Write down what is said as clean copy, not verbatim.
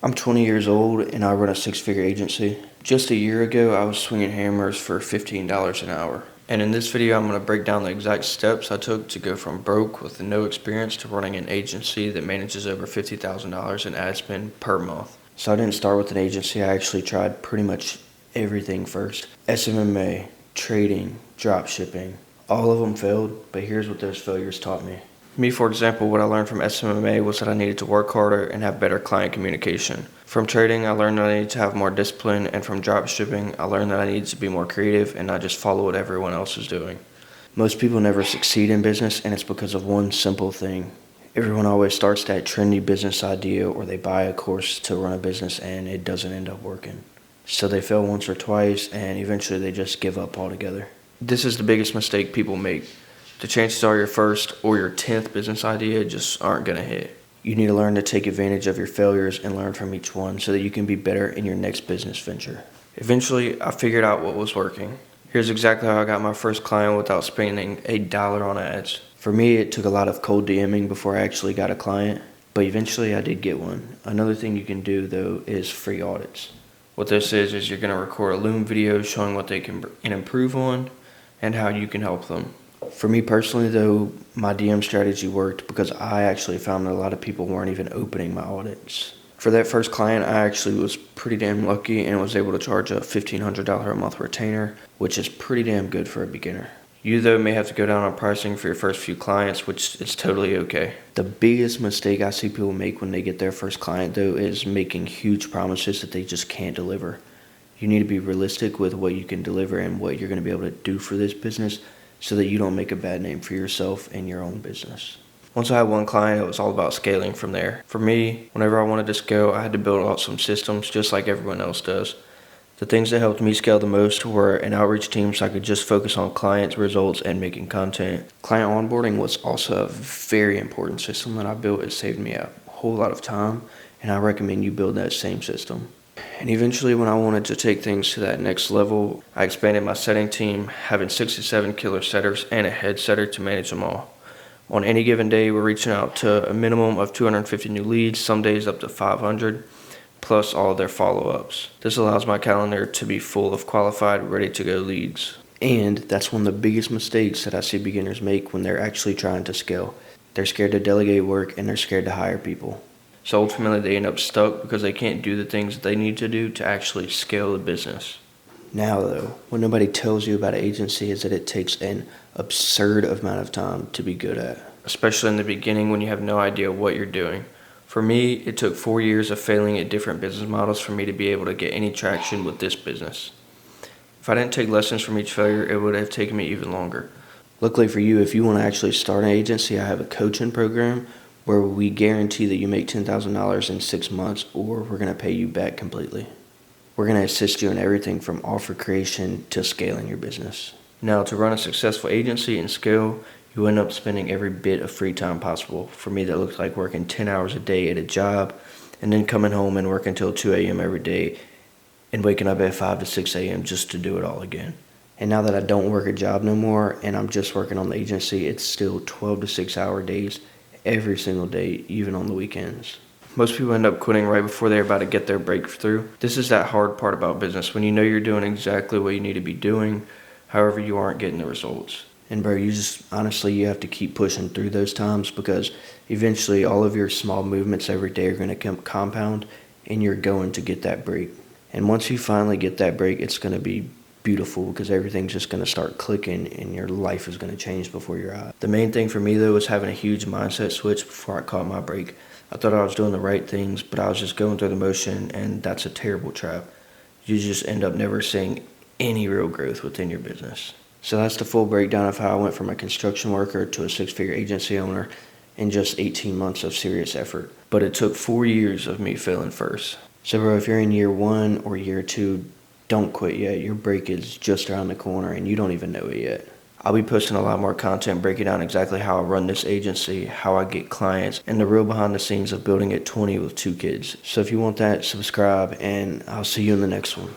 I'm 20 years old and I run a six-figure agency. Just a year ago, I was swinging hammers for $15 an hour. And in this video, I'm going to break down the exact steps I took to go from broke with no experience to running an agency that manages over $50,000 in ad spend per month. So I didn't start with an agency, I actually tried pretty much everything first. SMMA, trading, drop shipping, all of them failed, but here's what those failures taught me. Me, for example, what I learned from SMMA was that I needed to work harder and have better client communication. From trading, I learned that I needed to have more discipline, and from drop shipping, I learned that I needed to be more creative and not just follow what everyone else is doing. Most people never succeed in business, and it's because of one simple thing. Everyone always starts that trendy business idea, or they buy a course to run a business and it doesn't end up working. So they fail once or twice and eventually they just give up altogether. This is the biggest mistake people make. The chances are your first or your 10th business idea just aren't going to hit. You need to learn to take advantage of your failures and learn from each one so that you can be better in your next business venture. Eventually, I figured out what was working. Here's exactly how I got my first client without spending $1 on ads. For me, it took a lot of cold DMing before I actually got a client, but eventually I did get one. Another thing you can do though is free audits. What this is you're going to record a Loom video showing what they can improve on and how you can help them. For me personally though, my DM strategy worked because I actually found that a lot of people weren't even opening my audits. For that first client, I actually was pretty damn lucky and was able to charge a $1,500 a month retainer, which is pretty damn good for a beginner. You though may have to go down on pricing for your first few clients, which is totally okay. The biggest mistake I see people make when they get their first client though is making huge promises that they just can't deliver. You need to be realistic with what you can deliver and what you're going to be able to do for this business so that you don't make a bad name for yourself and your own business. Once I had one client, it was all about scaling from there. For me, whenever I wanted to scale, I had to build out some systems just like everyone else does. The things that helped me scale the most were an outreach team so I could just focus on clients, results, and making content. Client onboarding was also a very important system that I built. It saved me a whole lot of time, and I recommend you build that same system. And eventually, when I wanted to take things to that next level, I expanded my setting team, having 67 killer setters and a head setter to manage them all. On any given day, we're reaching out to a minimum of 250 new leads, some days up to 500. Plus all their follow-ups. This allows my calendar to be full of qualified, ready-to-go leads. And that's one of the biggest mistakes that I see beginners make when they're actually trying to scale. They're scared to delegate work and they're scared to hire people. So ultimately they end up stuck because they can't do the things that they need to do to actually scale the business. Now though, what nobody tells you about an agency is that it takes an absurd amount of time to be good at. Especially in the beginning when you have no idea what you're doing. For me, it took 4 years of failing at different business models for me to be able to get any traction with this business. If I didn't take lessons from each failure, it would have taken me even longer. Luckily for you, if you want to actually start an agency, I have a coaching program where we guarantee that you make $10,000 in 6 months or we're going to pay you back completely. We're going to assist you in everything from offer creation to scaling your business. Now, to run a successful agency and scale, you end up spending every bit of free time possible. For me, that looks like working 10 hours a day at a job and then coming home and working until 2 a.m. every day and waking up at 5 to 6 a.m. just to do it all again. And now that I don't work a job no more and I'm just working on the agency, it's still 12 to 6 hour days every single day, even on the weekends. Most people end up quitting right before they're about to get their breakthrough. This is that hard part about business, when you know you're doing exactly what you need to be doing, however you aren't getting the results. And bro, you just, honestly, you have to keep pushing through those times because eventually all of your small movements every day are going to compound and you're going to get that break. And once you finally get that break, it's going to be beautiful because everything's just going to start clicking and your life is going to change before your eyes. The main thing for me though was having a huge mindset switch before I caught my break. I thought I was doing the right things, but I was just going through the motion, and that's a terrible trap. You just end up never seeing any real growth within your business. So that's the full breakdown of how I went from a construction worker to a six-figure agency owner in just 18 months of serious effort. But it took 4 years of me failing first. So bro, if you're in year 1 or year 2, don't quit yet. Your break is just around the corner and you don't even know it yet. I'll be posting a lot more content breaking down exactly how I run this agency, how I get clients, and the real behind the scenes of building at 20 with 2 kids. So if you want that, subscribe, and I'll see you in the next one.